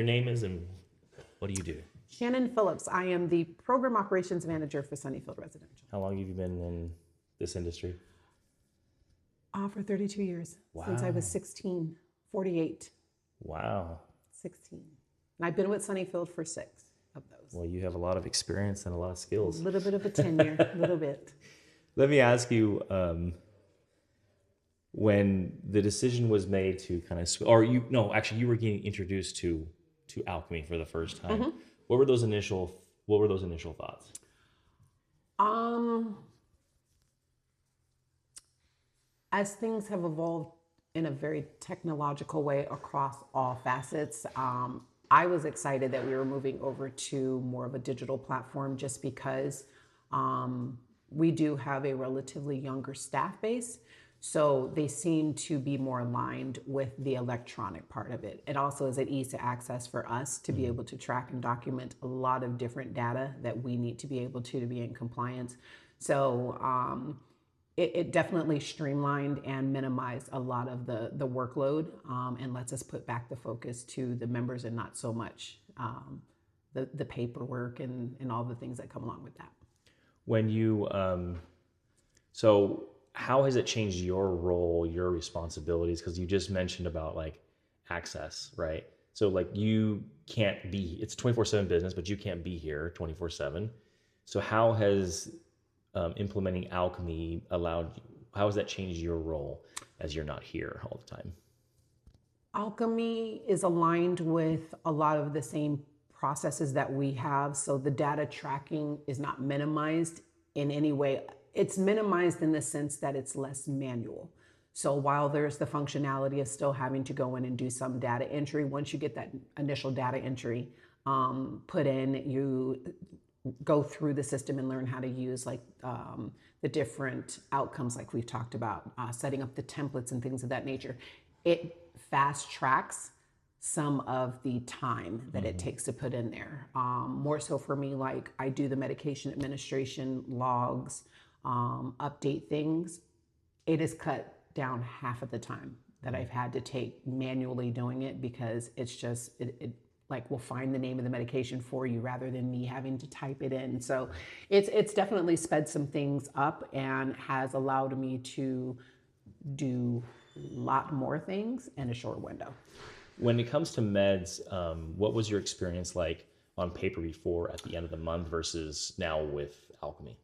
your name is and what do you do? Shannon Phillips. I am the Program Operations Manager for Sunnyfield Residential. How long have you been in this industry? For 32 years. Wow. Since I was 16, 48. Wow. 16. And I've been with Sunnyfield for 6 of those. Well, you have a lot of experience and a lot of skills. A little bit of a tenure, a little bit. Let me ask you, when the decision was made to kind of, you were getting introduced to Alcomy for the first time. Mm-hmm. What were those initial thoughts? As things have evolved in a very technological way across all facets, I was excited that we were moving over to more of a digital platform just because we do have a relatively younger staff base. So they seem to be more aligned with the electronic part of it. It also is an ease to access for us to be able to track and document a lot of different data that we need to be able to be in compliance. So it definitely streamlined and minimized a lot of the workload and lets us put back the focus to the members and not so much the paperwork and all the things that come along with that. When you, how has it changed your role, your responsibilities? Because you just mentioned about like access, right? So like you can't be, it's 24/7 business, but you can't be here 24/7. So how has implementing Alcomy how has that changed your role as you're not here all the time? Alcomy is aligned with a lot of the same processes that we have. So the data tracking is not minimized in any way. It's minimized in the sense that it's less manual. So while there's the functionality of still having to go in and do some data entry, once you get that initial data entry put in, you go through the system and learn how to use like the different outcomes like we've talked about, setting up the templates and things of that nature. It fast tracks some of the time that it takes to put in there. More so for me, like I do the medication administration logs, update things. It is cut down half of the time that I've had to take manually doing it because it's just, it like will find the name of the medication for you rather than me having to type it in. So it's definitely sped some things up and has allowed me to do a lot more things in a short window. When it comes to meds, what was your experience like on paper before at the end of the month versus now with Alcomy?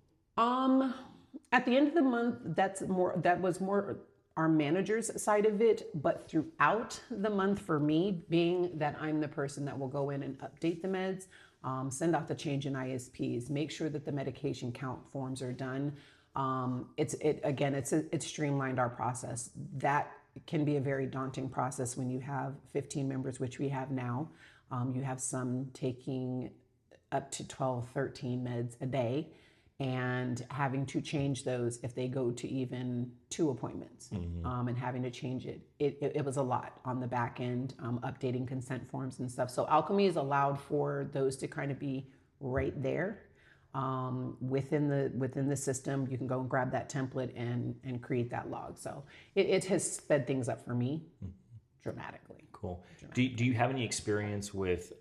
At the end of the month, that was more our manager's side of it, but throughout the month for me, being that I'm the person that will go in and update the meds, send out the change in ISPs, make sure that the medication count forms are done. It's streamlined our process. That can be a very daunting process when you have 15 members, which we have now. You have some taking up to 12, 13 meds a day and having to change those if they go to even 2 appointments and having to change it. It was a lot on the back end, updating consent forms and stuff. So Alcomy is allowed for those to kind of be right there within the system. You can go and grab that template and create that log. So it has sped things up for me dramatically. Cool. Do you have any experience with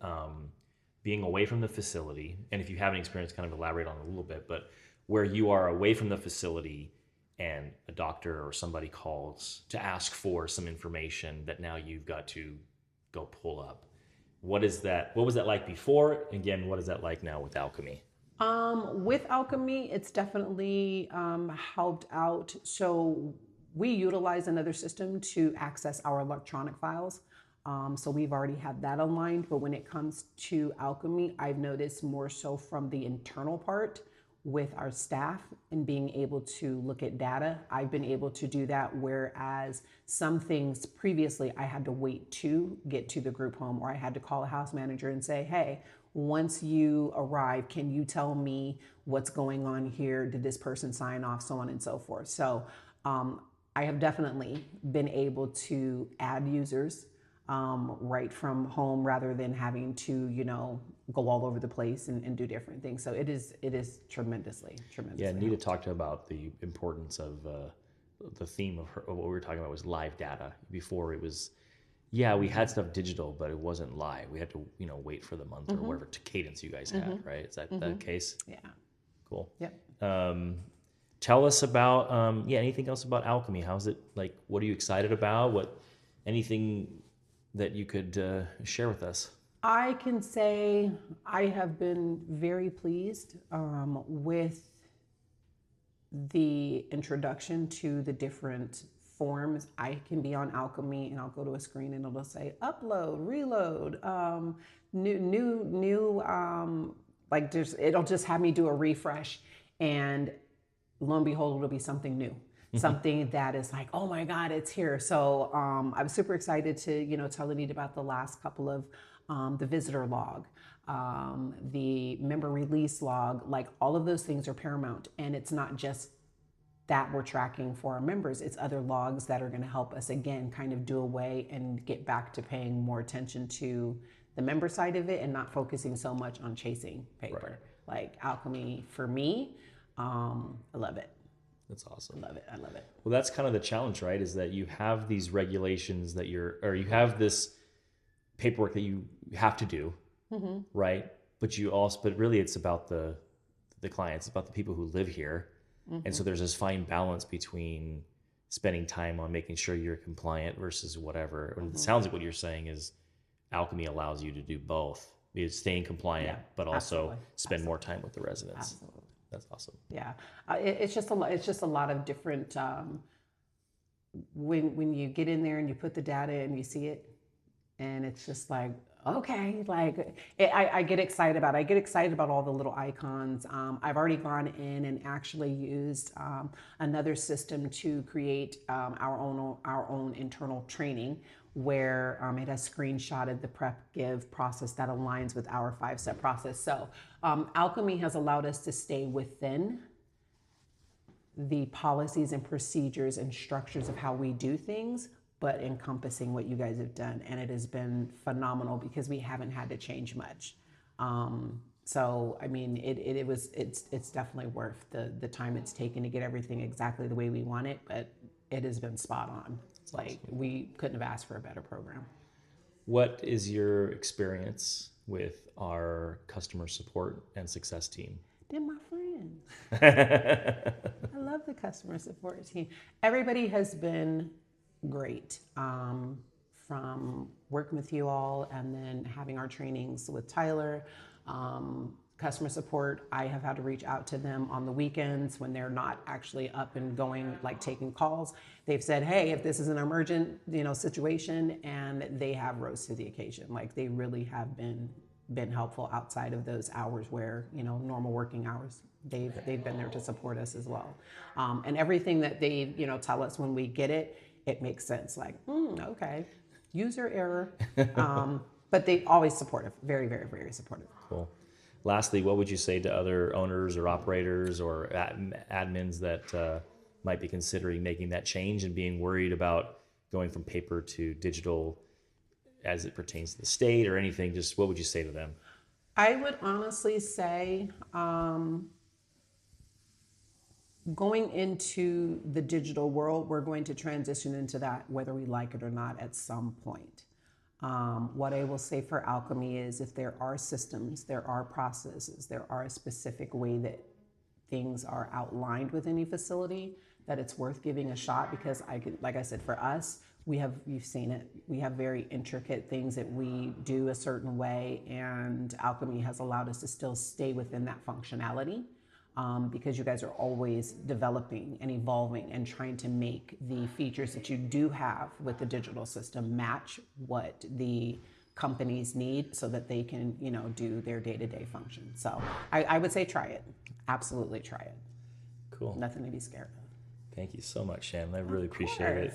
being away from the facility? And if you have any experience, kind of elaborate on it a little bit, but where you are away from the facility and a doctor or somebody calls to ask for some information that now you've got to go pull up. What was that like before? Again, what is that like now with Alcomy? With Alcomy, it's definitely helped out. So we utilize another system to access our electronic files. So we've already had that aligned, but when it comes to Alcomy, I've noticed more so from the internal part with our staff and being able to look at data. I've been able to do that, whereas some things previously I had to wait to get to the group home, or I had to call a house manager and say, hey, once you arrive, can you tell me what's going on here? Did this person sign off? So on and so forth. So I have definitely been able to add users right from home rather than having to, go all over the place and do different things. So it is tremendously. Yeah, Nita talked about the importance of the theme of what we were talking about was live data. Before it was, Yeah, we had stuff digital, but it wasn't live. We had to, wait for the month or whatever to cadence you guys had, right? Is that the case? Yeah. Cool. Yep. Tell us about, anything else about Alchemy? How's it, like, what are you excited about? Anything that you could share with us? I can say I have been very pleased with the introduction to the different forms. I can be on Alchemy and I'll go to a screen and it'll say upload, reload, new, like it'll just have me do a refresh, and lo and behold, it'll be something new. Something that is like, oh my God, it's here. So I was super excited to, tell Anita about the last couple of the visitor log, the member release log. Like, all of those things are paramount. And it's not just that we're tracking for our members, it's other logs that are going to help us, again, kind of do away and get back to paying more attention to the member side of it and not focusing so much on chasing paper. Right. Like Alchemy, for me, I love it. That's awesome. I love it. I love it. Well, that's kind of the challenge, right? Is that you have these regulations that you have this paperwork that you have to do, right? But really it's about the clients, it's about the people who live here. And so there's this fine balance between spending time on making sure you're compliant versus whatever. And it sounds like what you're saying is Alchemy allows you to do both. It's staying compliant, but also spend more time with the residents. Absolutely. That's awesome. Yeah, it's just a lot of different. When you get in there and you put the data and you see it, and it's just like, okay, like I get excited about it. I get excited about all the little icons. I've already gone in and actually used another system to create our own internal training, where it has screenshotted the prep give process that aligns with our 5-step process. So Alchemy has allowed us to stay within the policies and procedures and structures of how we do things, but encompassing what you guys have done. And it has been phenomenal because we haven't had to change much. So, I mean, it's definitely worth the time it's taken to get everything exactly the way we want it, but it has been spot on. Like, we couldn't have asked for a better program. What is your experience with our customer support and success team? They're my friends. I love the customer support team. Everybody has been great. From working with you all and then having our trainings with Tyler. Customer support, I have had to reach out to them on the weekends when they're not actually up and going, like taking calls. They've said, hey, if this is an emergent, situation, and they have rose to the occasion. Like, they really have been helpful outside of those hours where, normal working hours. They've been there to support us as well. And everything that they, tell us when we get it, it makes sense. Like, okay, user error. But they always supportive, very, very, very supportive. Cool. Lastly, what would you say to other owners or operators or admins that might be considering making that change and being worried about going from paper to digital as it pertains to the state or anything? Just what would you say to them? I would honestly say going into the digital world, we're going to transition into that whether we like it or not at some point. What I will say for Alchemy is, if there are systems, there are processes, there are a specific way that things are outlined with any facility, that it's worth giving a shot. Because like I said, for us, you've seen it, we have very intricate things that we do a certain way, and Alchemy has allowed us to still stay within that functionality. Because you guys are always developing and evolving and trying to make the features that you do have with the digital system match what the companies need so that they can, do their day-to-day function. So I would say try it. Absolutely try it. Cool. Nothing to be scared of. Thank you so much, Shannon. I really appreciate it.